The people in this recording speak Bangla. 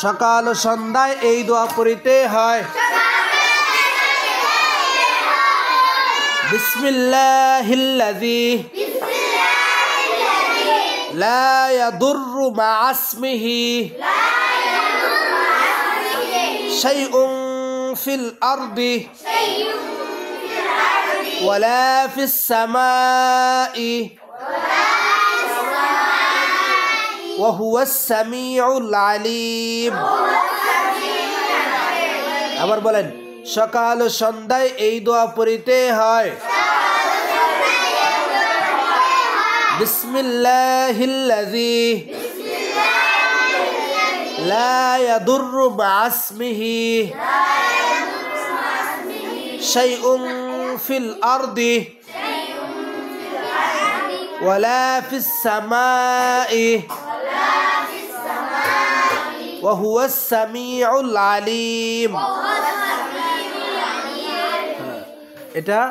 সকাল ও সন্ধ্যায় এই দোয়া পড়িতে হয়। বিসমিল্লাহিল্লাযী লা ইয়াদুররু মা'a ইসমিহি শাইউন ফিল আরদি ওয়ালা ফিস সামাই ওয়া হুয়াস সামিউল আলিম। আবার বলেন, সকাল ও সন্ধ্যায় এই দোয়া পড়িতে হয়। বিসমিল্লাহিল্লাযী লা ইয়াদুররু মা'a ইসমিহি শাইউন ফিল আরদি ওয়ালা ফিস সামাই ওয়া হুয়াস সামিউল আলিম। এটা